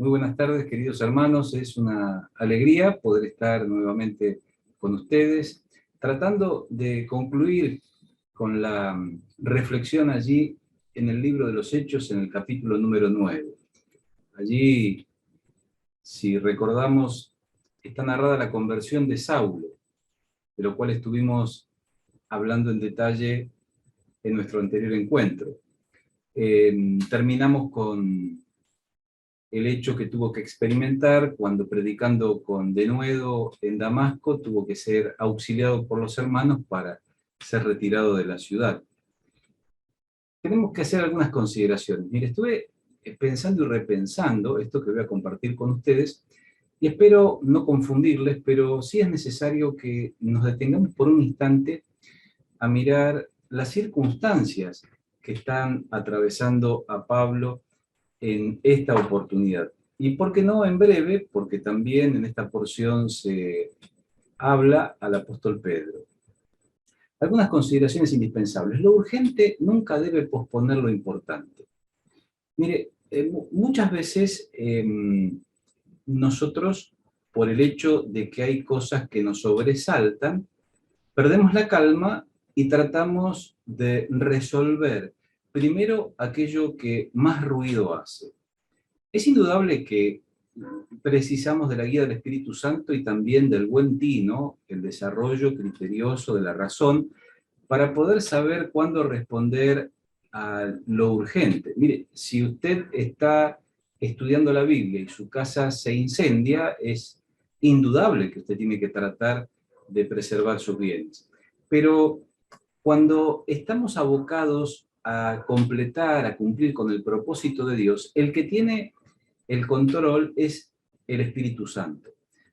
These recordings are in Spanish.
Muy buenas tardes, queridos hermanos. Es una alegría poder estar nuevamente con ustedes, tratando de concluir con la reflexión allí en el libro de los Hechos, en el capítulo número 9. Allí, si recordamos, está narrada la conversión de Saulo, de lo cual estuvimos hablando en detalle en nuestro anterior encuentro. Terminamos con el hecho que tuvo que experimentar cuando, predicando con denuedo en Damasco, tuvo que ser auxiliado por los hermanos para ser retirado de la ciudad. Tenemos que hacer algunas consideraciones. Mire, estuve pensando y repensando esto que voy a compartir con ustedes, y espero no confundirles, pero sí es necesario que nos detengamos por un instante a mirar las circunstancias que están atravesando a Pablo en esta oportunidad. Y por qué no en breve, porque también en esta porción se habla al apóstol Pedro. Algunas consideraciones indispensables. Lo urgente nunca debe posponer lo importante. Mire, muchas veces nosotros, por el hecho de que hay cosas que nos sobresaltan, perdemos la calma y tratamos de resolver primero aquello que más ruido hace. Es indudable que precisamos de la guía del Espíritu Santo y también del buen tino, el desarrollo criterioso de la razón, para poder saber cuándo responder a lo urgente. Mire, si usted está estudiando la Biblia y su casa se incendia, es indudable que usted tiene que tratar de preservar sus bienes. Pero cuando estamos abocados a completar, a cumplir con el propósito de Dios, el que tiene el control es el Espíritu Santo.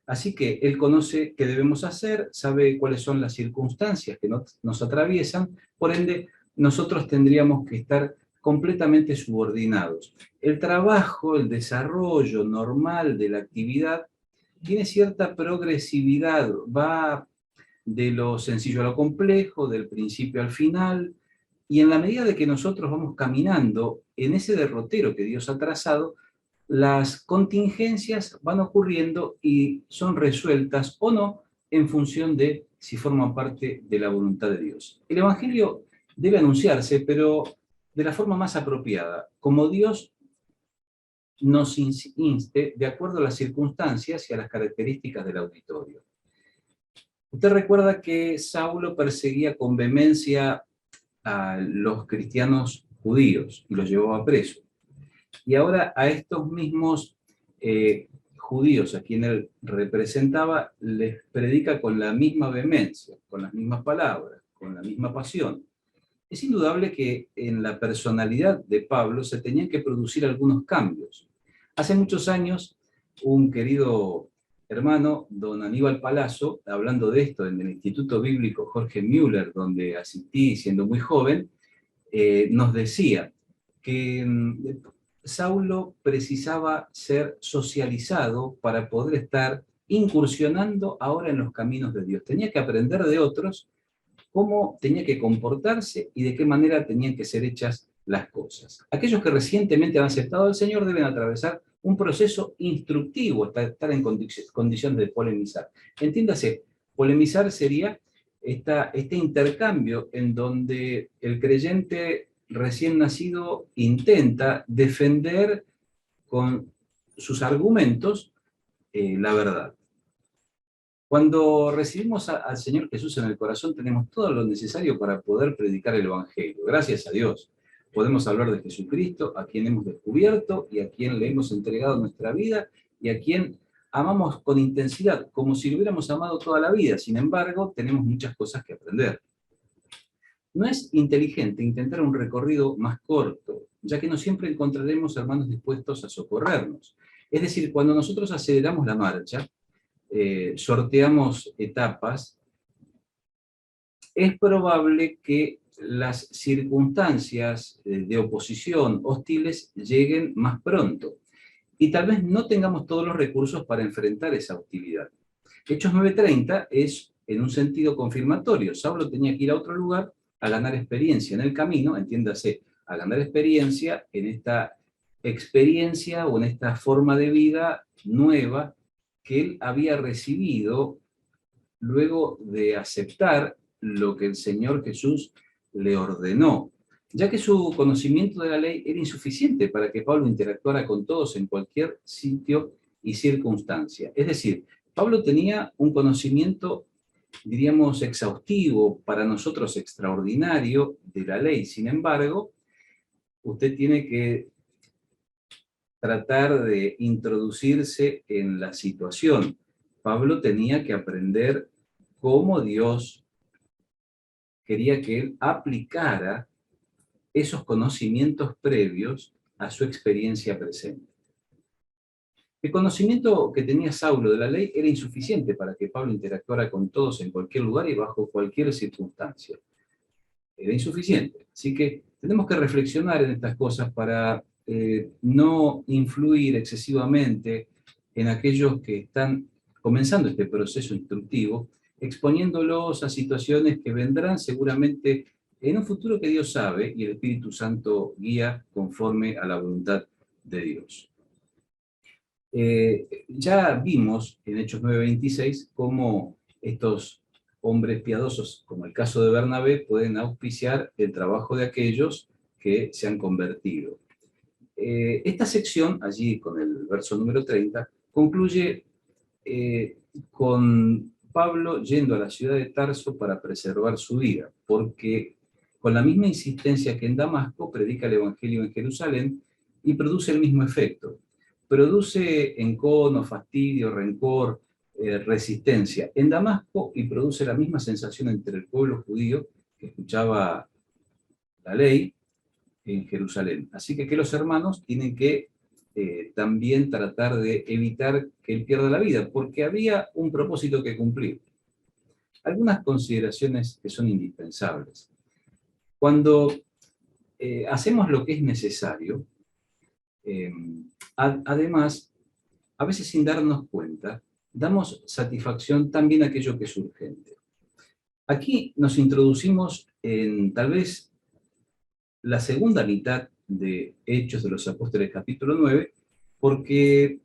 Así que Él conoce qué debemos hacer, sabe cuáles son las circunstancias que nos atraviesan, por ende, nosotros tendríamos que estar completamente subordinados. El trabajo, el desarrollo normal de la actividad tiene cierta progresividad, va de lo sencillo a lo complejo, del principio al final, y en la medida de que nosotros vamos caminando en ese derrotero que Dios ha trazado, las contingencias van ocurriendo y son resueltas o no en función de si forman parte de la voluntad de Dios. El Evangelio debe anunciarse, pero de la forma más apropiada, como Dios nos inste de acuerdo a las circunstancias y a las características del auditorio. Usted recuerda que Saulo perseguía con vehemencia a los cristianos judíos y los llevaba presos. Y ahora a estos mismos judíos a quienes él representaba, les predica con la misma vehemencia, con las mismas palabras, con la misma pasión. Es indudable que en la personalidad de Pablo se tenían que producir algunos cambios. Hace muchos años, un querido hermano, don Aníbal Palazzo, hablando de esto en el Instituto Bíblico Jorge Müller, donde asistí siendo muy joven, nos decía que Saulo precisaba ser socializado para poder estar incursionando ahora en los caminos de Dios. Tenía que aprender de otros cómo tenía que comportarse y de qué manera tenían que ser hechas las cosas. Aquellos que recientemente han aceptado al Señor deben atravesar un proceso instructivo hasta estar en condición de polemizar. Entiéndase, polemizar sería este intercambio en donde el creyente recién nacido intenta defender con sus argumentos la verdad. Cuando recibimos al Señor Jesús en el corazón, tenemos todo lo necesario para poder predicar el Evangelio. Gracias a Dios. Podemos hablar de Jesucristo, a quien hemos descubierto y a quien le hemos entregado nuestra vida y a quien amamos con intensidad, como si lo hubiéramos amado toda la vida. Sin embargo, tenemos muchas cosas que aprender. No es inteligente intentar un recorrido más corto, ya que no siempre encontraremos hermanos dispuestos a socorrernos. Es decir, cuando nosotros aceleramos la marcha, sorteamos etapas, es probable que las circunstancias de oposición hostiles lleguen más pronto y tal vez no tengamos todos los recursos para enfrentar esa hostilidad. Hechos 9:30 es en un sentido confirmatorio. Saulo tenía que ir a otro lugar a ganar experiencia en el camino, entiéndase, a ganar experiencia en esta experiencia o en esta forma de vida nueva que él había recibido luego de aceptar lo que el Señor Jesús le ordenó, ya que su conocimiento de la ley era insuficiente para que Pablo interactuara con todos en cualquier sitio y circunstancia. Es decir, Pablo tenía un conocimiento, diríamos, exhaustivo, para nosotros extraordinario, de la ley. Sin embargo, usted tiene que tratar de introducirse en la situación. Pablo tenía que aprender cómo Dios quería que él aplicara esos conocimientos previos a su experiencia presente. El conocimiento que tenía Saulo de la ley era insuficiente para que Pablo interactuara con todos en cualquier lugar y bajo cualquier circunstancia. Era insuficiente. Así que tenemos que reflexionar en estas cosas para no influir excesivamente en aquellos que están comenzando este proceso instructivo, exponiéndolos a situaciones que vendrán seguramente en un futuro que Dios sabe y el Espíritu Santo guía conforme a la voluntad de Dios. Ya vimos en Hechos 9:26 cómo estos hombres piadosos, como el caso de Bernabé, pueden auspiciar el trabajo de aquellos que se han convertido. Esta sección, allí con el verso número 30, concluye con Pablo yendo a la ciudad de Tarso para preservar su vida, porque con la misma insistencia que en Damasco, predica el Evangelio en Jerusalén y produce el mismo efecto. Produce encono, fastidio, rencor, resistencia en Damasco y produce la misma sensación entre el pueblo judío que escuchaba la ley en Jerusalén. Así que los hermanos tienen que también tratar de evitar que él pierda la vida, porque había un propósito que cumplir. Algunas consideraciones que son indispensables. Cuando hacemos lo que es necesario, además, a veces sin darnos cuenta, damos satisfacción también a aquello que es urgente. Aquí nos introducimos en tal vez la segunda mitad de Hechos de los Apóstoles capítulo 9, porque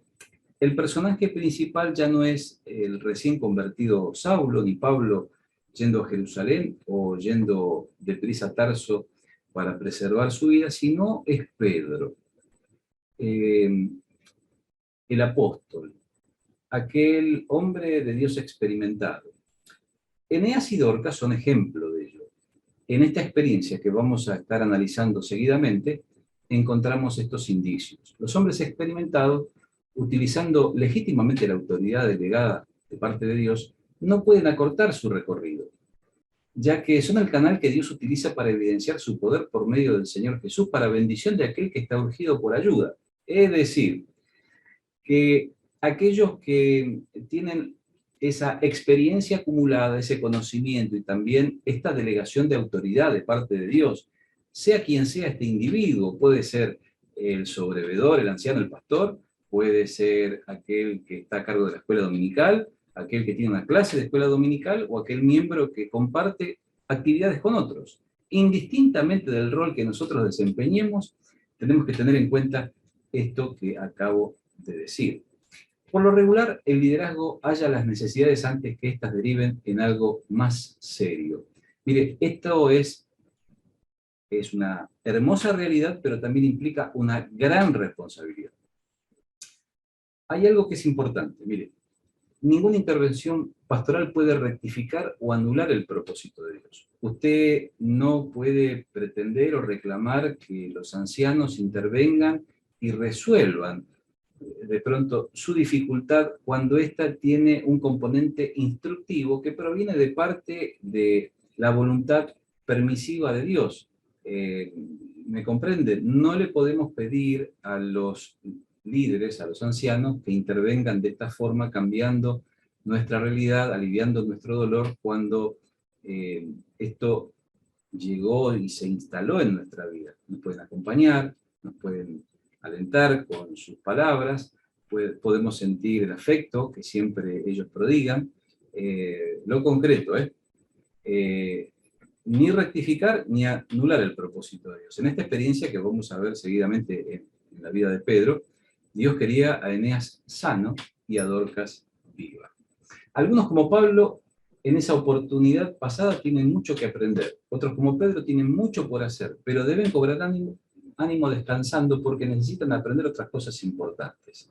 el personaje principal ya no es el recién convertido Saulo, ni Pablo yendo a Jerusalén o yendo deprisa a Tarso para preservar su vida, sino es Pedro, el apóstol, aquel hombre de Dios experimentado. Eneas y Dorcas son ejemplo de ello. En esta experiencia que vamos a estar analizando seguidamente, encontramos estos indicios. Los hombres experimentados, utilizando legítimamente la autoridad delegada de parte de Dios, no pueden acortar su recorrido, ya que son el canal que Dios utiliza para evidenciar su poder por medio del Señor Jesús para bendición de aquel que está urgido por ayuda. Es decir, que aquellos que tienen esa experiencia acumulada, ese conocimiento y también esta delegación de autoridad de parte de Dios, sea quien sea este individuo, puede ser el sobrevedor, el anciano, el pastor, puede ser aquel que está a cargo de la escuela dominical, aquel que tiene una clase de escuela dominical o aquel miembro que comparte actividades con otros. Indistintamente del rol que nosotros desempeñemos, tenemos que tener en cuenta esto que acabo de decir. Por lo regular, el liderazgo halla las necesidades antes que éstas deriven en algo más serio. Mire, esto es una hermosa realidad, pero también implica una gran responsabilidad. Hay algo que es importante, mire, ninguna intervención pastoral puede rectificar o anular el propósito de Dios. Usted no puede pretender o reclamar que los ancianos intervengan y resuelvan de pronto su dificultad cuando ésta tiene un componente instructivo que proviene de parte de la voluntad permisiva de Dios. ¿Me comprende? No le podemos pedir a los líderes, a los ancianos, que intervengan de esta forma, cambiando nuestra realidad, aliviando nuestro dolor, cuando esto llegó y se instaló en nuestra vida. Nos pueden acompañar, nos pueden alentar con sus palabras, podemos sentir el afecto que siempre ellos prodigan, lo concreto, ni rectificar ni anular el propósito de Dios. En esta experiencia que vamos a ver seguidamente en en la vida de Pedro, Dios quería a Eneas sano y a Dorcas viva. Algunos como Pablo en esa oportunidad pasada tienen mucho que aprender. Otros como Pedro tienen mucho por hacer, pero deben cobrar ánimo descansando porque necesitan aprender otras cosas importantes.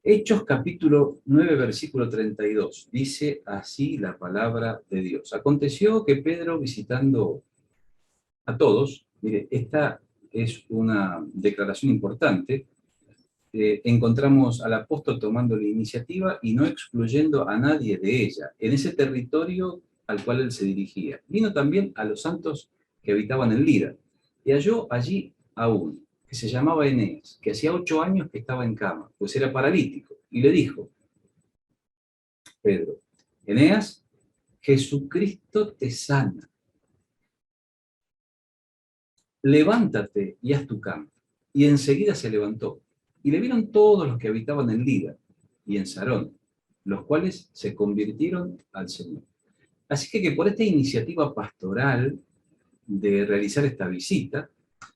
Hechos capítulo 9, versículo 32. Dice así la palabra de Dios. Aconteció que Pedro, visitando a todos, mire, esta es una declaración importante, encontramos al apóstol tomando la iniciativa y no excluyendo a nadie de ella, en ese territorio al cual él se dirigía. Vino también a los santos que habitaban en Lida, y halló allí a uno, que se llamaba Eneas, que hacía 8 años que estaba en cama, pues era paralítico, y le dijo, Pedro, Eneas, Jesucristo te sana. Levántate y haz tu cama. Y enseguida se levantó. Y le vieron todos los que habitaban en Lida y en Sarón, los cuales se convirtieron al Señor. Así que por esta iniciativa pastoral de realizar esta visita,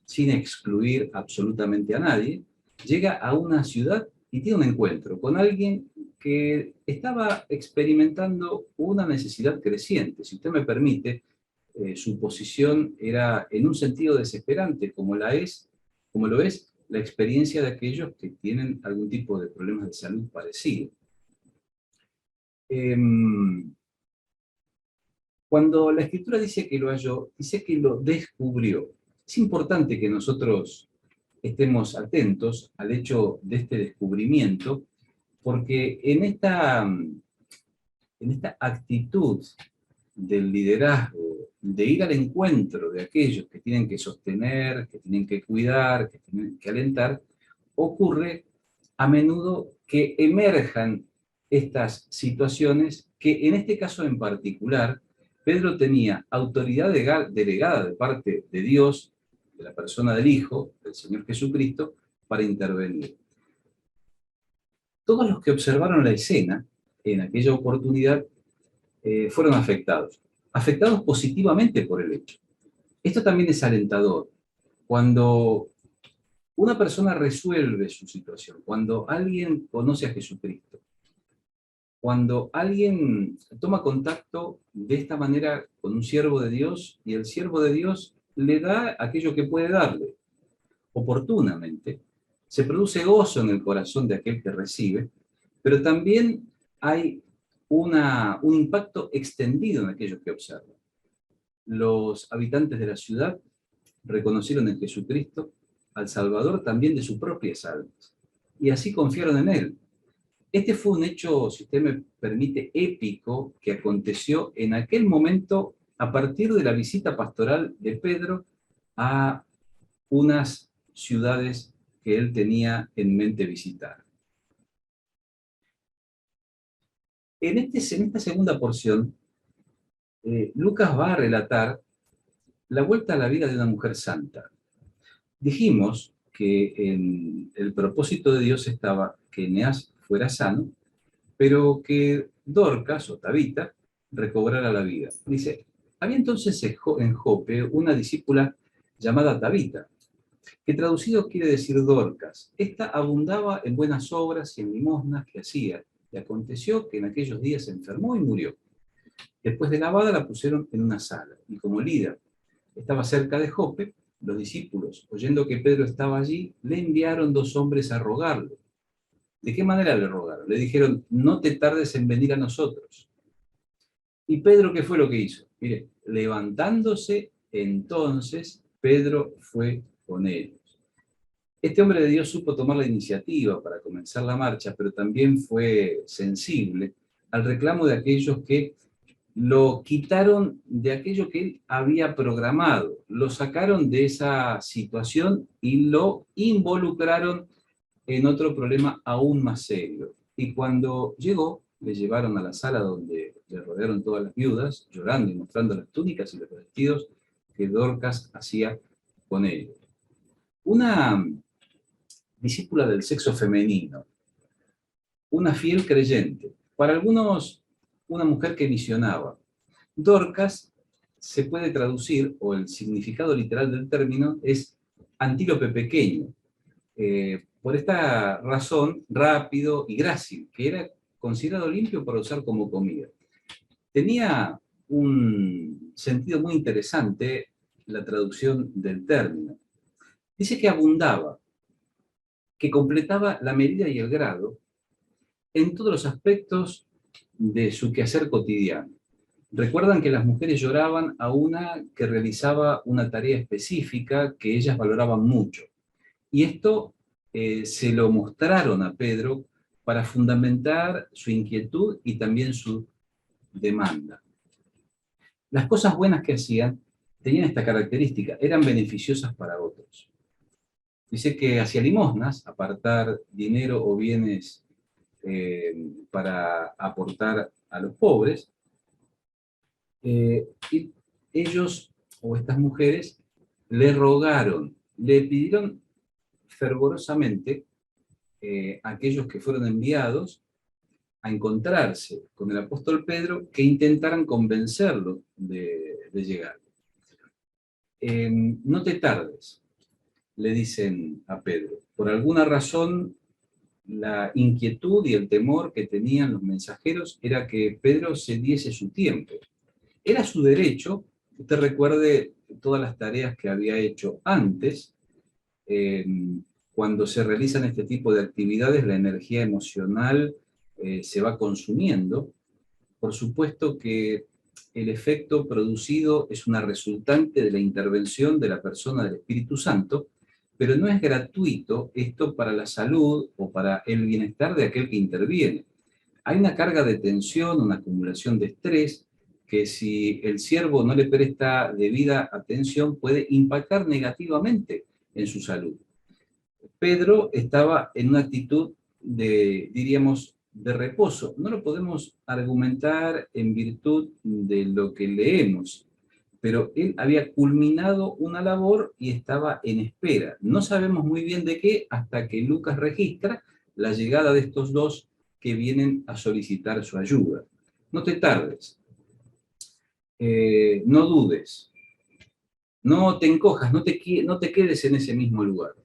sin excluir absolutamente a nadie, llega a una ciudad y tiene un encuentro con alguien que estaba experimentando una necesidad creciente. Si usted me permite, su posición era en un sentido desesperante, como lo es la experiencia de aquellos que tienen algún tipo de problemas de salud parecido. Cuando la Escritura dice que lo halló, dice que lo descubrió. Es importante que nosotros estemos atentos al hecho de este descubrimiento, porque en esta actitud del liderazgo, de ir al encuentro de aquellos que tienen que sostener, que tienen que cuidar, que tienen que alentar, ocurre a menudo que emerjan estas situaciones que en este caso en particular, Pedro tenía autoridad delegada de parte de Dios, de la persona del Hijo, del Señor Jesucristo, para intervenir. Todos los que observaron la escena en aquella oportunidad fueron afectados positivamente por el hecho. Esto también es alentador. Cuando una persona resuelve su situación, cuando alguien conoce a Jesucristo, cuando alguien toma contacto de esta manera con un siervo de Dios y el siervo de Dios le da aquello que puede darle oportunamente, se produce gozo en el corazón de aquel que recibe, pero también hay un impacto extendido en aquellos que observan. Los habitantes de la ciudad reconocieron en Jesucristo al Salvador también de sus propias almas, y así confiaron en Él. Este fue un hecho, si usted me permite, épico, que aconteció en aquel momento a partir de la visita pastoral de Pedro a unas ciudades que él tenía en mente visitar. En esta segunda porción, Lucas va a relatar la vuelta a la vida de una mujer santa. Dijimos que en el propósito de Dios estaba que Eneas fuera sano, pero que Dorcas o Tabita recobrara la vida. Dice, había entonces en Jope una discípula llamada Tabita, que traducido quiere decir Dorcas. Esta abundaba en buenas obras y en limosnas que hacía, y aconteció que en aquellos días se enfermó y murió. Después de lavada la pusieron en una sala, y como Lida estaba cerca de Jope, los discípulos, oyendo que Pedro estaba allí, le enviaron 2 hombres a rogarle. ¿De qué manera le rogaron? Le dijeron, no te tardes en venir a nosotros. ¿Y Pedro qué fue lo que hizo? Mire, levantándose entonces, Pedro fue con ellos. Este hombre de Dios supo tomar la iniciativa para comenzar la marcha, pero también fue sensible al reclamo de aquellos que lo quitaron de aquello que él había programado, lo sacaron de esa situación y lo involucraron en otro problema aún más serio. Y cuando llegó, le llevaron a la sala donde le rodearon todas las viudas, llorando y mostrando las túnicas y los vestidos que Dorcas hacía con ellos. Una discípula del sexo femenino, una fiel creyente, para algunos una mujer que visionaba. Dorcas se puede traducir, o el significado literal del término es antílope pequeño, por esta razón, rápido y grácil, que era considerado limpio para usar como comida. Tenía un sentido muy interesante la traducción del término. Dice que abundaba, que completaba la medida y el grado en todos los aspectos de su quehacer cotidiano. Recuerdan que las mujeres lloraban a una que realizaba una tarea específica que ellas valoraban mucho. Y esto se lo mostraron a Pedro para fundamentar su inquietud y también su demanda. Las cosas buenas que hacían tenían esta característica, eran beneficiosas para otros. Dice que hacía limosnas, apartar dinero o bienes para aportar a los pobres, y ellos, o estas mujeres, le rogaron, le pidieron fervorosamente a aquellos que fueron enviados a encontrarse con el apóstol Pedro, que intentaran convencerlo de llegar. No te tardes, le dicen a Pedro. Por alguna razón, la inquietud y el temor que tenían los mensajeros era que Pedro se diese su tiempo. Era su derecho. Usted recuerde todas las tareas que había hecho antes. Cuando se realizan este tipo de actividades, la energía emocional se va consumiendo. Por supuesto que el efecto producido es una resultante de la intervención de la persona del Espíritu Santo, pero no es gratuito esto para la salud o para el bienestar de aquel que interviene. Hay una carga de tensión, una acumulación de estrés, que si el siervo no le presta debida atención puede impactar negativamente en su salud. Pedro estaba en una actitud de, diríamos, de reposo. No lo podemos argumentar en virtud de lo que leemos, pero él había culminado una labor y estaba en espera. No sabemos muy bien de qué hasta que Lucas registra la llegada de estos dos que vienen a solicitar su ayuda. No te tardes, no dudes, no te encojas, no te quedes en ese mismo lugar.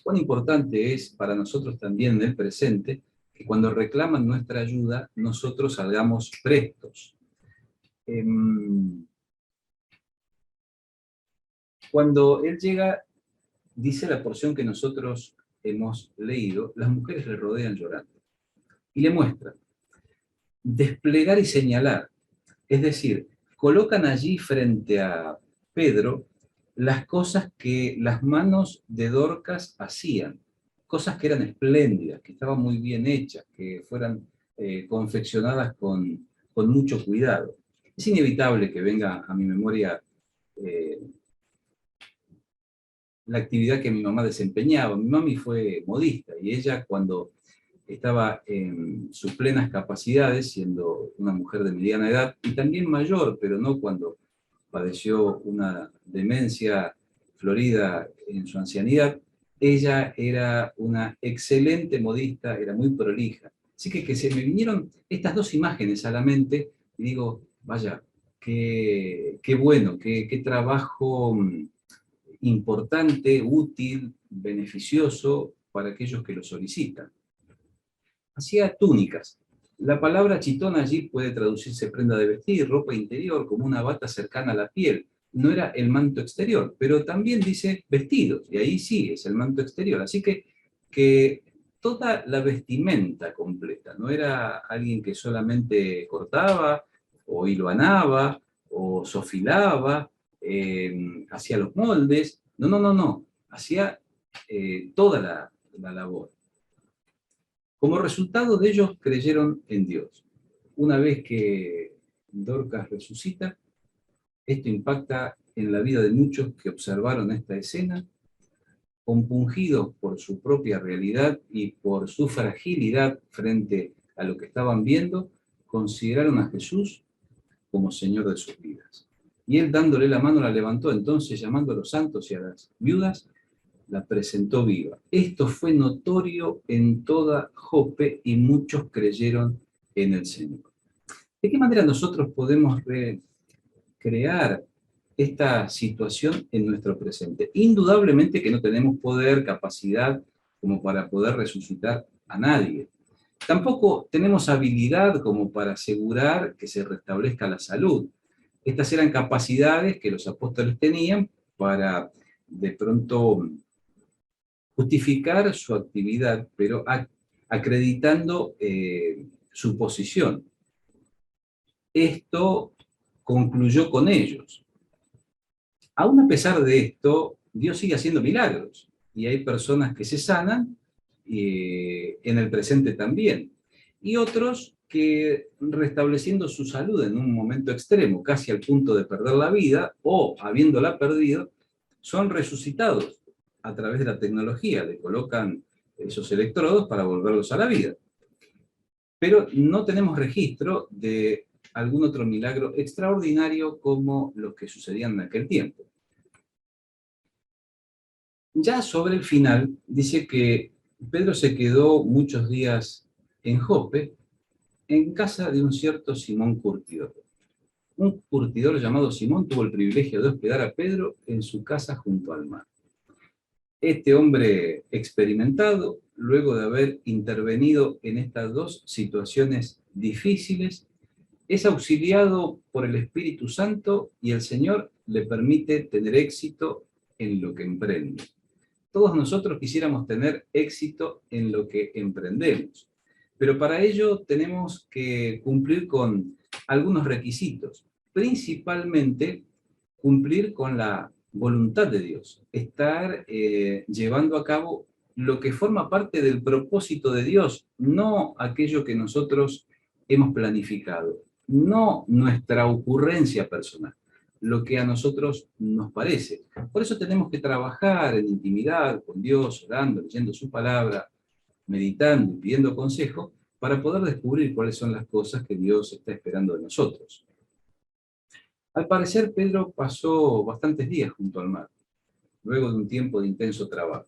Cuán importante es para nosotros también en el presente que cuando reclaman nuestra ayuda, nosotros salgamos prestos. Cuando él llega, dice la porción que nosotros hemos leído, las mujeres le rodean llorando y le muestran desplegar y señalar. Es decir, colocan allí frente a Pedro las cosas que las manos de Dorcas hacían, cosas que eran espléndidas, que estaban muy bien hechas, que fueran confeccionadas con mucho cuidado. Es inevitable que venga a mi memoria la actividad que mi mamá desempeñaba. Mi mami fue modista y ella, cuando estaba en sus plenas capacidades, siendo una mujer de mediana edad y también mayor, pero no cuando padeció una demencia florida en su ancianidad, ella era una excelente modista, era muy prolija. Así que se me vinieron estas dos imágenes a la mente y digo, vaya, qué bueno, qué trabajo importante, útil, beneficioso para aquellos que lo solicitan. Hacía túnicas. La palabra chitón allí puede traducirse prenda de vestir, ropa interior, como una bata cercana a la piel. No era el manto exterior, pero también dice vestidos, y ahí sí es el manto exterior. Así que toda la vestimenta completa, no era alguien que solamente cortaba, o hilvanaba, o sofilaba, hacía los moldes. No, no, no, no. Hacía toda la labor. Como resultado de ellos creyeron en Dios. Una vez que Dorcas resucita, esto impacta en la vida de muchos que observaron esta escena, compungidos por su propia realidad y por su fragilidad frente a lo que estaban viendo, consideraron a Jesús como Señor de sus vidas. Y él, dándole la mano, la levantó. Entonces, llamando a los santos y a las viudas, la presentó viva. Esto fue notorio en toda Jope y muchos creyeron en el Señor. ¿De qué manera nosotros podemos recrear esta situación en nuestro presente. Indudablemente que no tenemos poder, capacidad, como para poder resucitar a nadie. Tampoco tenemos habilidad como para asegurar que se restablezca la salud. Estas eran capacidades que los apóstoles tenían para de pronto justificar su actividad, pero acreditando su posición. Esto concluyó con ellos. Aún a pesar de esto, Dios sigue haciendo milagros y hay personas que se sanan en el presente también. Y otros que restableciendo su salud en un momento extremo, casi al punto de perder la vida o habiéndola perdido, son resucitados a través de la tecnología, le colocan esos electrodos para volverlos a la vida. Pero no tenemos registro de algún otro milagro extraordinario como los que sucedían en aquel tiempo. Ya sobre el final, dice que Pedro se quedó muchos días en Jope, en casa de un cierto Simón curtidor. Un curtidor llamado Simón tuvo el privilegio de hospedar a Pedro en su casa junto al mar. Este hombre experimentado, luego de haber intervenido en estas dos situaciones difíciles, es auxiliado por el Espíritu Santo y el Señor le permite tener éxito en lo que emprende. Todos nosotros quisiéramos tener éxito en lo que emprendemos, pero para ello tenemos que cumplir con algunos requisitos, principalmente cumplir con la voluntad de Dios, estar llevando a cabo lo que forma parte del propósito de Dios, no aquello que nosotros hemos planificado, no nuestra ocurrencia personal, lo que a nosotros nos parece. Por eso tenemos que trabajar en intimidad con Dios, orando, leyendo su palabra, meditando y pidiendo consejo, para poder descubrir cuáles son las cosas que Dios está esperando de nosotros. Al parecer, Pedro pasó bastantes días junto al mar, luego de un tiempo de intenso trabajo.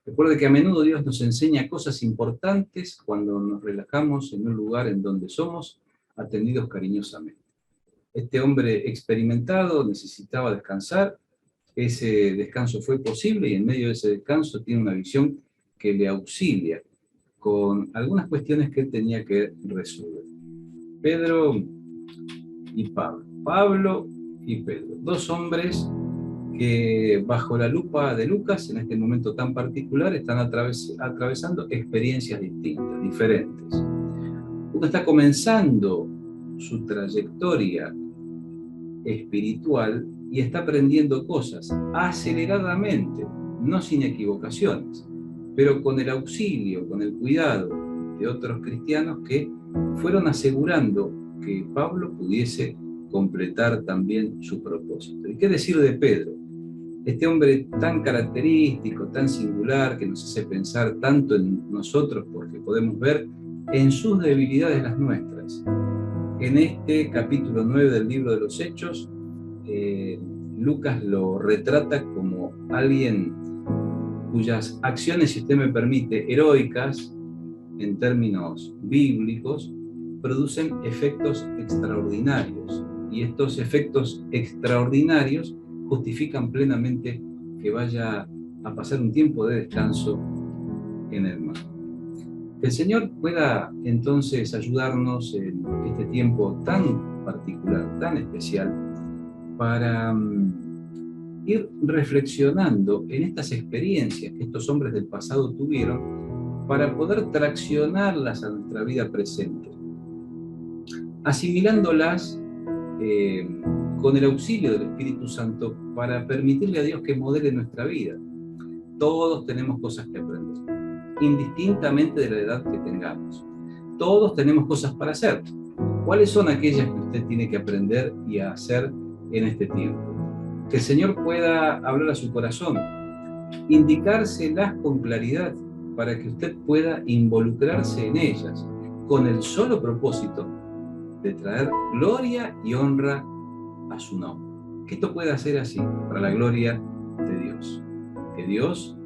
Recuerde que a menudo Dios nos enseña cosas importantes cuando nos relajamos en un lugar en donde somos atendidos cariñosamente. Este hombre experimentado necesitaba descansar, ese descanso fue posible y en medio de ese descanso tiene una visión que le auxilia con algunas cuestiones que él tenía que resolver. Pedro y Pablo. Pablo y Pedro, dos hombres que bajo la lupa de Lucas, en este momento tan particular, están atravesando experiencias distintas, diferentes. Uno está comenzando su trayectoria espiritual y está aprendiendo cosas aceleradamente, no sin equivocaciones, pero con el auxilio, con el cuidado de otros cristianos que fueron asegurando que Pablo pudiese completar también su propósito. ¿Y qué decir de Pedro? Este hombre tan característico, tan singular, que nos hace pensar tanto en nosotros porque podemos ver en sus debilidades las nuestras. En este capítulo 9 del libro de los Hechos, Lucas lo retrata como alguien cuyas acciones, si usted me permite, heroicas, en términos bíblicos, producen efectos extraordinarios. Y estos efectos extraordinarios justifican plenamente que vaya a pasar un tiempo de descanso en el mar. Que el Señor pueda entonces ayudarnos en este tiempo tan particular, tan especial, para ir reflexionando en estas experiencias que estos hombres del pasado tuvieron para poder traccionarlas a nuestra vida presente, asimilándolas con el auxilio del Espíritu Santo para permitirle a Dios que modele nuestra vida. Todos tenemos cosas que aprender, indistintamente de la edad que tengamos. Todos tenemos cosas para hacer. ¿Cuáles son aquellas que usted tiene que aprender y hacer en este tiempo? Que el Señor pueda hablar a su corazón, indicárselas con claridad para que usted pueda involucrarse en ellas con el solo propósito de traer gloria y honra a su nombre. Que esto pueda ser así para la gloria de Dios. Que Dios